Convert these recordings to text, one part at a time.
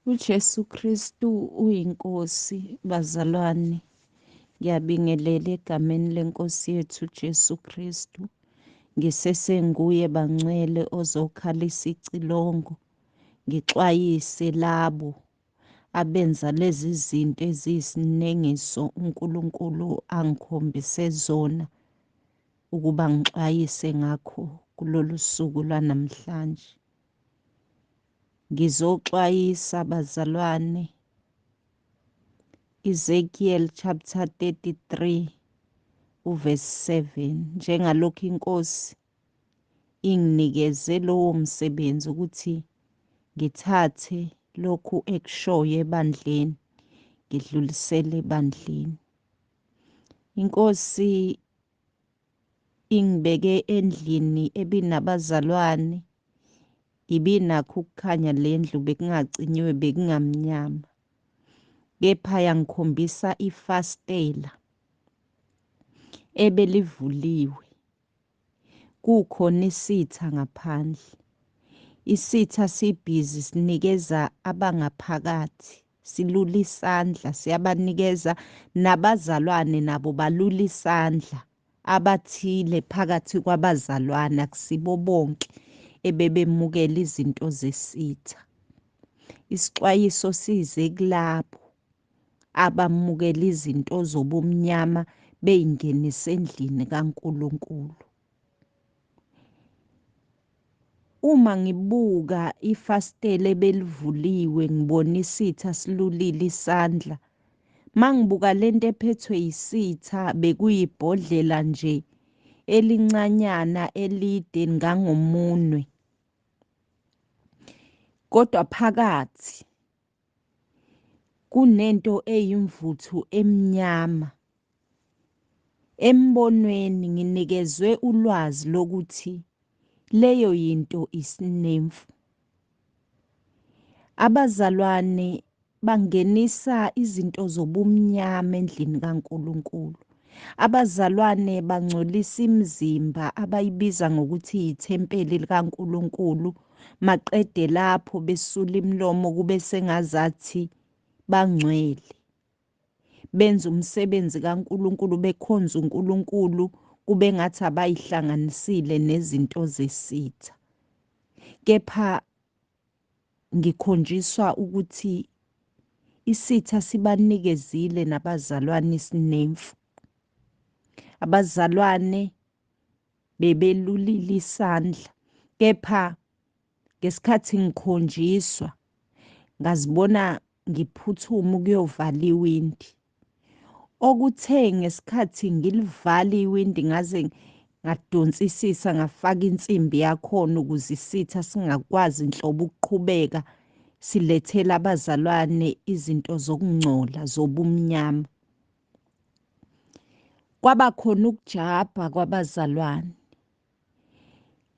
uJesu Kristu uyinkosi, bazalwane. Ngiyabingelela egameni lenkosi yethu Jesu Kristu. Ngisesenguye bangcwele ozokhalisa icilongo, ngixwayise labo abenza lezi zinto eziyisinengiso uNkulunkulu angikhombise zona ukuba ngixwayise ngakho kulolu suku lwanamhlanje. Ngizoxwayisa bazalwane, Ezekiel chapter 33 uverse 7, njengalokhu inkosi inginikeze lowo msebenzi ukuthi ngithathe lokhu ekushoyo ebandleni ngidlulisele ebandleni. Inkosi ingibeke endlini ebinabazalwane, ibinakho ukukhanya lendlu bekungacinyiwe, bekungamnyama. Kepha yangikhombisa ifastela ebelivuliwe, kukhona isitha ngaphandle. Isitha sibhizi sinikeza abangaphakathi, silula isandla, siyabanikeza nabazalwane nabo balula isandla abathile phakathi kwabazalwane, akusibo bonke ebebemukela izinto zesitha. Isixwayiso size kulabo abamukela izinto zobumnyama beyingenisa endlini kaNkulunkulu. Uma ngibuka ifastela ebelivuliwe ngibona isitha silulile isandla, mangibuka lento ephethwe yisitha bekuyibhodlela nje elincanyana elide ngangomunwe, kodwa phakathi kunento eyimvuthu emnyama. Embonweni nginikezwe ulwazi lokuthi leyo yinto isinemfu. Abazalwane bangenisa izinto zobumnyama endlini kaNkulunkulu. Abazalwane bangcolisa imizimba abayibiza ngokuthi yithempeli likaNkulunkulu. Maqede lapho besula imilomo kube sengazathi bangcwele. Benza umsebenzi kaNkulunkulu, bekhonza uNkulunkulu kube ngathi abayihlanganisile nezinto zesitha. Kepha ngikhonjiswa ukuthi isitha sibanikezile nabazalwane isinemfu. Abazalwane bebelulile isandla, kepha ngesikhathi ngikhonjiswa ngazibona ngiphuthuma ukuyovala iwindi. Okuthe ngesikhathi ngilivala iwindi ngaze ngadonsisisa ngafaka insimbi yakhona ukuze isitha singakwazi inhlobo ukuqhubeka silethela abazalwane izinto zokungcola zobumnyama. Kwaba khona ukujabha kwabazalwane.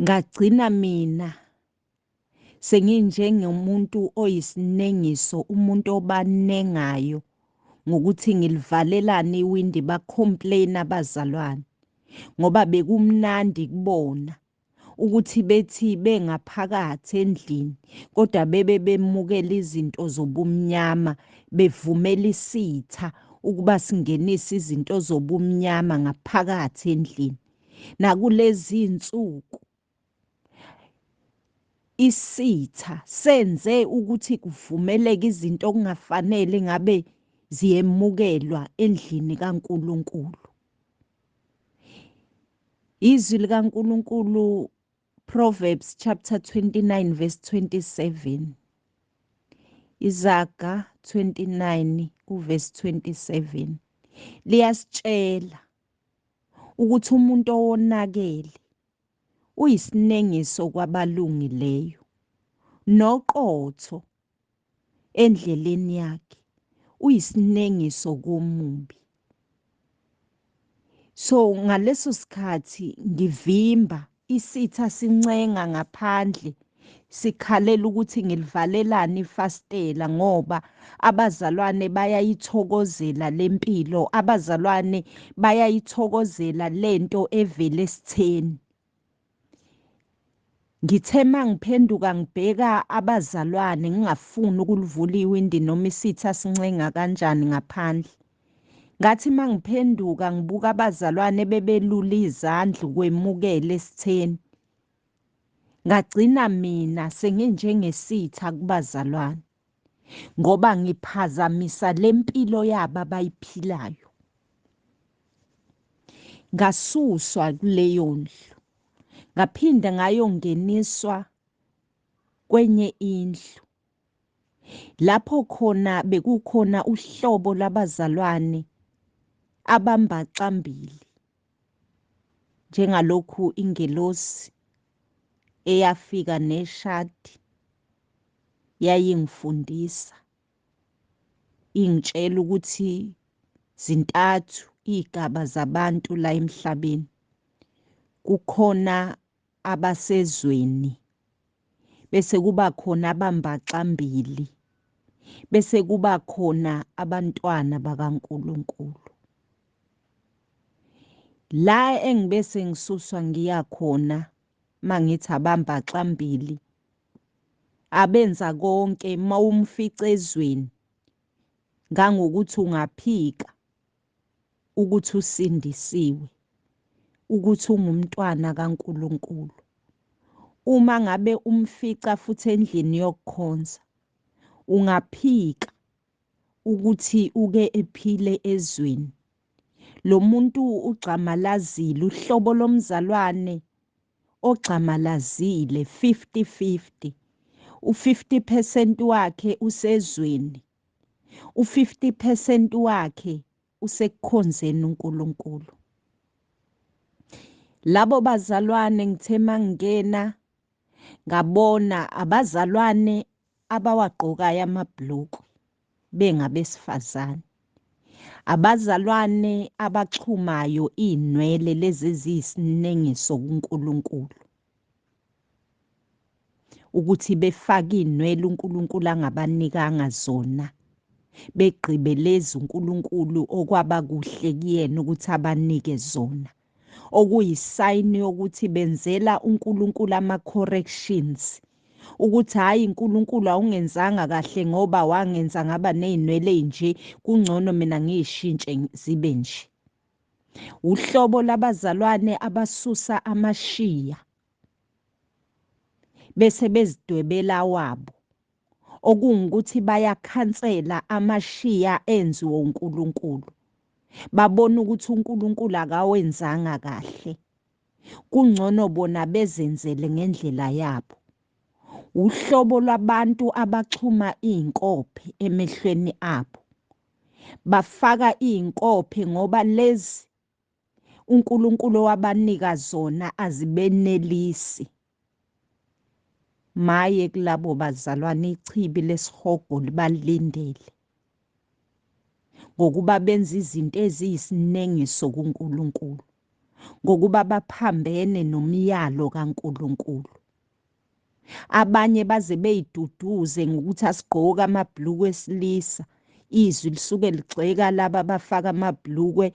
Ngagcina mina senginjengomuntu oyisinengiso, umuntu obanengayo ngokuthi ngilivalelane iwindi, bacomplain abazalwane ngoba bekumnandi kubona ukuthi bethi bengaphakathi endlini kodwa bemukela izinto zobumnyama, bevumela isitha ukuba singenise izinto zobumnyama ngaphakathi endlini. Nakulezi insuku isitha senze ukuthi kuvumeleke izinto okungafanele ngabe ziyemukelwa endlini kaNkulunkulu. Izwi likaNkulunkulu, Proverbs chapter 29 verse 27. Izaga 29 uverse 27. Liyasitshela ukuthi umuntu owonakele uyisinengiso kwabalungileyo, noqotho endleleni yakhe uyisinengiso komubi. So ngaleso sikhathi ngivimba isitha sincenga ngaphandle, sikhalela ukuthi ngilivalelane ifastela ngoba abazalwane bayayithokozela lempilo, abazalwane bayayithokozela lento evele esitheni. Ngithe mangiphenduka ngibheka abazalwane ngingafuni ukulivula iwindi noma isitha sincenga kanjani ngaphandle. Ngathi mangiphenduka ngibuka abazalwane bebelula izandla ukwemukela esitheni. Ngagcina mina senginjengesitha kubazalwane ngoba ngiphazamisa lempilo yabo abayiphilayo. Ngasuswa kuleyo ndlu, ngaphinde ngayongeniswa kwenye indlu. Lapho khona bekukhona uhlobo labazalwane abambaxambili, njengalokhu ingelosi eyafika neshadi yayingifundisa, ingitshela ukuthi zintathu igaba zabantu la emhlabeni. Kukhona abasezweni, bese kuba khona abambaxambili, bese kuba khona abantwana bakaNkulunkulu. La engibese ngisuswa ngiya khona mangithi abambaxambili, abenza konke mawumfica ezweni ngangokuthi ungaphika ukuthi usindisiwe, ukuthi ungumntwana kaNkulunkulu. Uma ngabe umfica futhi endlini yokukhonza, ungaphika ukuthi uke ephile ezweni. Lo muntu ugcamalazile, uhlobo lomzalwane ogcamalazile 50-50. U-50% wakhe usezweni, u-50% wakhe usekukhonzeni uNkulunkulu. Labo bazalwane ngithe mangingena ngabona abazalwane abawagqokayo amabhlukwe bengabesifazane. Abazalwane abaxhumayo inwele lezi eziyisinengiso kuNkulunkulu, ukuthi befake inwele uNkulunkulu angabanikanga zona, begqibe lezi uNkulunkulu okwaba kuhle kuyena ukuthi abanike zona, okuyisayini yokuthi benzela uNkulunkulu ama-corrections, ukuthi hhayi uNkulunkulu awungenzanga kahle ngoba wangenza ngaba ney'nwele ey'nje, kungcono mina ngiy'shintshe zibe nje. Uhlobo labazalwane abasusa amashiya bese bezidwebela wabo, okungukuthi bayakhansela amashiya enziwe uNkulunkulu. Babona ukuthi uNkulunkulu akawenzanga kahle, kungcono bona bezenzele ngendlela yabo. Uhlobo lwabantu abaxhuma iy'nkophe emehlweni abo, bafaka iy'nkophe ngoba lezi uNkulunkulu wabanika zona azibenelisi. Maye kulabo bazalwane ichibi lesihogo libalindele ngokuba benza izinto eziyisinengiso kuNkulunkulu, ngokuba baphambene nomyalo kaNkulunkulu. Abanye baze beyiduduze ngokuthi asigqoke amabhlukwe esilisa, izwi lisuke ligxeka laba abafaka amabhlukwe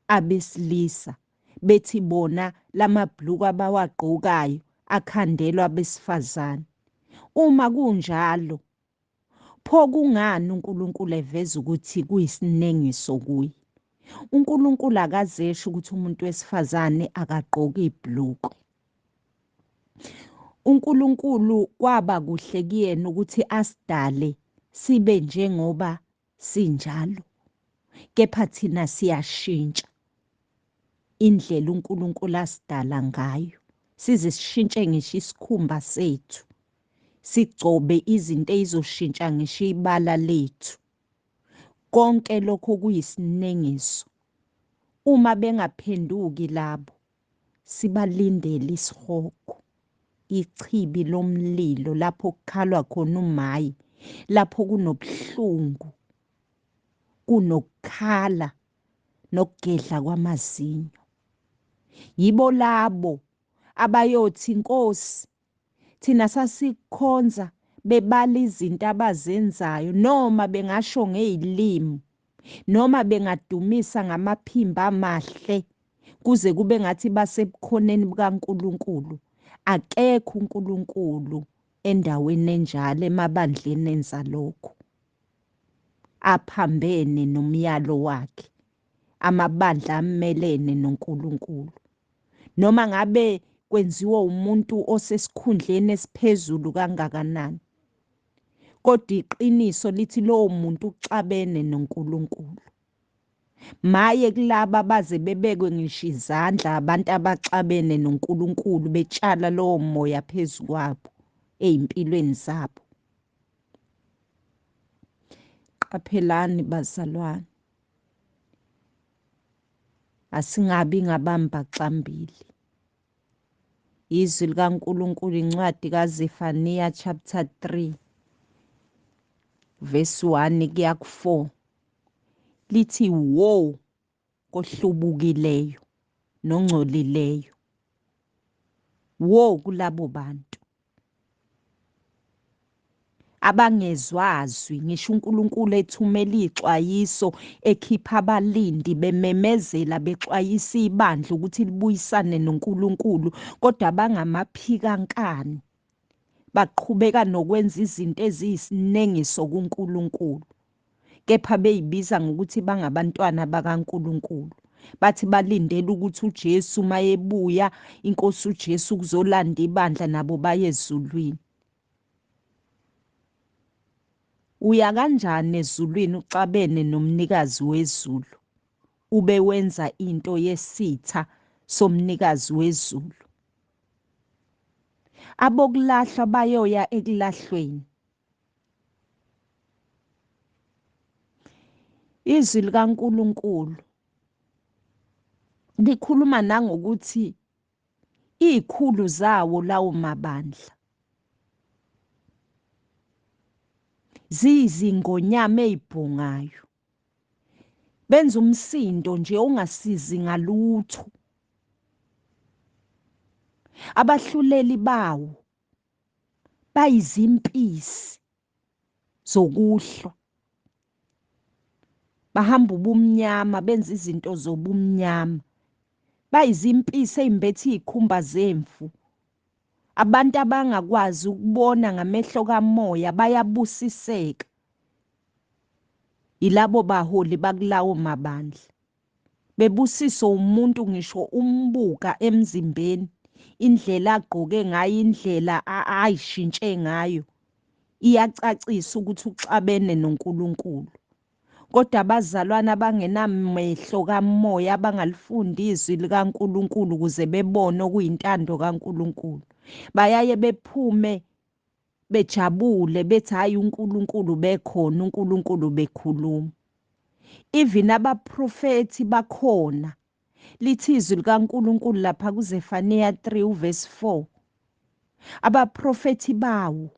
abesilisa, bethi bona lamabhlukwe abawagqokayo akhandelwa abesifazane. Uma kunjalo, pho kungani uNkulunkulu eveza ukuthi kuyisinengiso kuye? uNkulunkulu akazesho ukuthi umuntu wesifazane akagqoke ibhlukwe. uNkulunkulu kwaba kuhle kuyena ukuthi asidale sibe njengoba sinjalo, kepha thina siyashintsha indlela uNkulunkulu asidala ngayo, size sishintshe ngisho isikhumba sethu, sigcobe izinto ey'zoshintsha ngisho ibala lethu. Konke lokho kuyisinengiso. Uma bengaphenduki labo, sibalindele isihogo, ichibi lomlilo lapho kukhalwa khona umayi, lapho kunobuhlungu, kunokukhala nokugedla kwamazinyo. Yibo labo abayothi Nkosi, thina sasikukhonza bebala izinto abazenzayo, noma bengasho ngezilimi, noma bengadumisa ngamaphimbo amahle kuze kube ngathi basebukhoneni bukaNkulunkulu. Akekho uNkulunkulu endaweni enjalo emabandleni enza lokho. Aphambene nomyalo wakhe. Amabandla amelene noNkulunkulu. Noma ngabe kwenziwa umuntu osesikhundleni esiphezulu kangakanani. Kodwa iqiniso lithi lowo muntu uxabene noNkulunkulu. Maye kulaba baze bebekwe ngisho izandla abantu abaxabene noNkulunkulu betshala lowo moya phezu kwabo ezimpilweni zabo. Qaphelani bazalwane. Asingabi ngabamba xambili. Izwi likaNkulunkulu incwadi kaZefaniya chapter 3 verse 1 kuya ku4 lithi wo kohlubukileyo nongcolileyo. Wo kulabo bantu abangezwazwi, ngisho uNkulunkulu ethumela ixwayiso ekhipha abalindi bememezela bexwayisa ibandla ukuthi libuyisane noNkulunkulu, kodwa bangamaphikankani. Baqhubeka nokwenza izinto eziyisinengiso kuNkulunkulu. Kepha beyibiza ngokuthi bangabantwana bakaNkulunkulu. Bathi balindele ukuthi uJesu mayebuya, inkosi uJesu kuzolanda ibandla nabo baye ezulwini. Uya kanjani ezulwini uxabene nomnikazi wezulu? Ube wenza into yesitha somnikazi wezulu. Abokulahlwa bayoya ekulahlweni. Izwi likaNkulunkulu likhuluma nangokuthi izikhulu zawo lawo mabandla ziyizingonyama ezibhungayo. Benza umsindo nje ongasizi ngalutho. Abahluleli bawo bayizimpisi zokuhlwa. Bahamba ubumnyama, benza izinto zobumnyama. Bayizimpisi ezimbethe izikhumba zemvu. Abantu abangakwazi ukubona ngamehlo kamoya bayabusiseka. Ilabo baholi bakulawo mabandla. Bebusiswa umuntu ngisho umbuka emzimbeni, indlela agqoke ngayo, indlela ayishintshe ngayo, iyacacisa ukuthi uxabene noNkulunkulu. Kodwa abazalwane abangenamehlo kamoya, abangalifunda izwi likaNkulunkulu ukuze bebone okuyintando kaNkulunkulu, bayaye bephume bejabule bethi hayi uNkulunkulu bekhona, uNkulunkulu bekhuluma. Even abaprofethi bakhona. Lithi izwi likaNkulunkulu lapha kuZefaniya 3 uverse 4. Abaprofethi bawo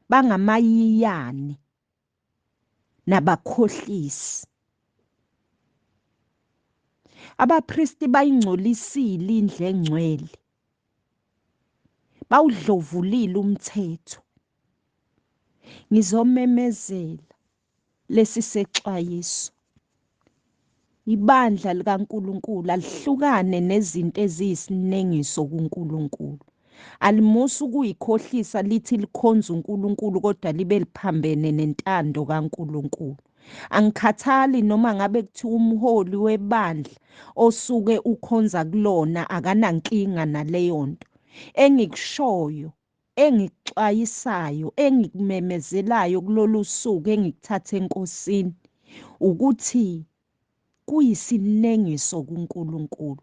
bangamayiyane nabakhohlisi. Abapristi bayingcolisile indlu engcwele. Bawudlovulile umthetho. Ngizomemezela lesi sexwayiso. Ibandla likaNkulunkulu alihlukane nezinto eziyisinengiso kuNkulunkulu. Alimusa ukuyikhohlisa lithi likhonza uNkulunkulu kodwa libe liphambene nentando kaNkulunkulu. Angikhathali noma ngabe kuthiwa umholi webandla osuke ukhonza kulona akanankinga naleyo nto. Engikushoyo, engikuxwayisayo, engikumemezelayo kulolu suku engikuthathe enkosini ukuthi kuyisinengiso kuNkulunkulu.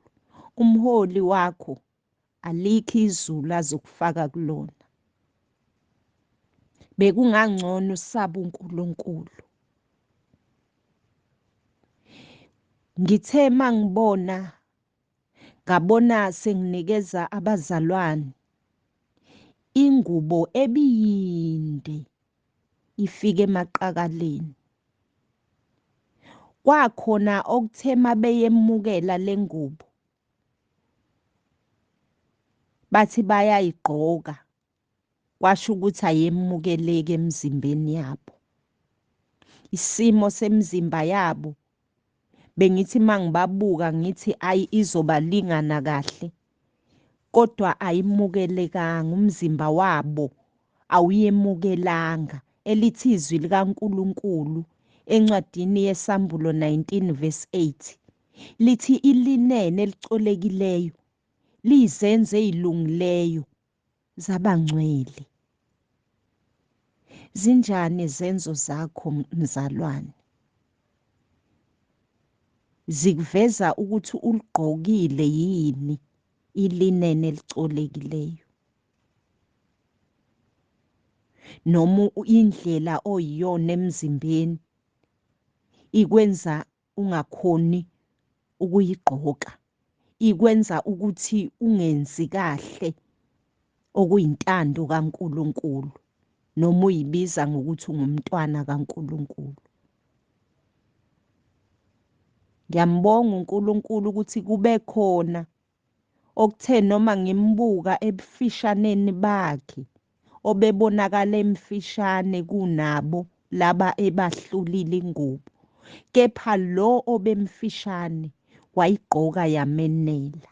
Umholi wakho alikho izulu azokufaka kulona. Bekungangcono usaba uNkulunkulu. Ngithe mangibona, ngabona senginikeza abazalwane ingubo ebiyinde ifike emaqakaleni. Kwakhona okuthema beyemukela lengubo, bathi bayayigqoka, kwasho ukuthi ayemukeleki emzimbeni yabo. Isimo semzimba yabo bengithi mangibabuka ngithi ayi izobalingana kahle, kodwa ayimukelekanga, umzimba wabo awuyemukelanga. Elithi izwi likaNkulunkulu encwadini yesambulo 19 verse 8 lithi ilinene elicolekileyo liyizenzo ezilungileyo zabangcwele. Zinjani izenzo zakho mzalwane? Zikuveza ukuthi uligqokile yini ilinene elicolekileyo, noma indlela oyiyona emzimbeni ikwenza ungakhoni ukuyigqoka, ikwenza ukuthi ungenzi kahle okuyintando kaNkulunkulu, noma uyibiza ngokuthi ungumntwana kaNkulunkulu. Ngiyambonga uNkulunkulu ukuthi kube khona okuthe noma ngimbuka ebufishaneni bakhe obebonakala emfishane kunabo laba ebahlulile ingubo, kepha lo obemfishane wayigqoka yamenela,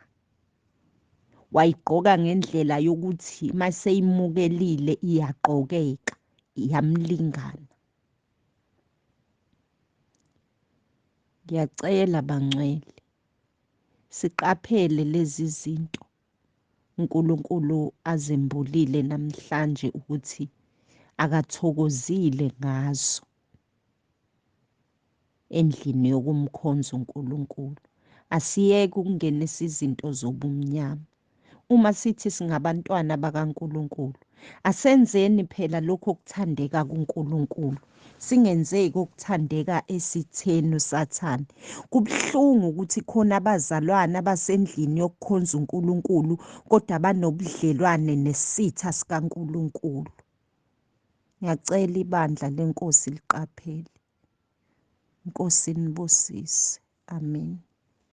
wayigqoka ngendlela yokuthi maseyimukelile iyagqokeka, iyamlingana. Ngiyacela bangcwele siqaphele lezi zinto uNkulunkulu azembulile namhlanje ukuthi akathokozile ngazo endlini yokumkhonza uNkulunkulu. Asiyeke ukungenisa izinto zobumnyama. Uma sithi singabantwana bakaNkulunkulu, asenzeni phela lokho okuthandeka kuNkulunkulu, singenzeki okuthandeka esitheni uSathane. Kubuhlungu ukuthi khona abazalwane abasendlini yokukhonza uNkulunkulu kodwa banobudlelwane nesitha sikaNkulunkulu. Ngiyacela ibandla leNkosi liqaphele. Inkosi nibusise. Amen.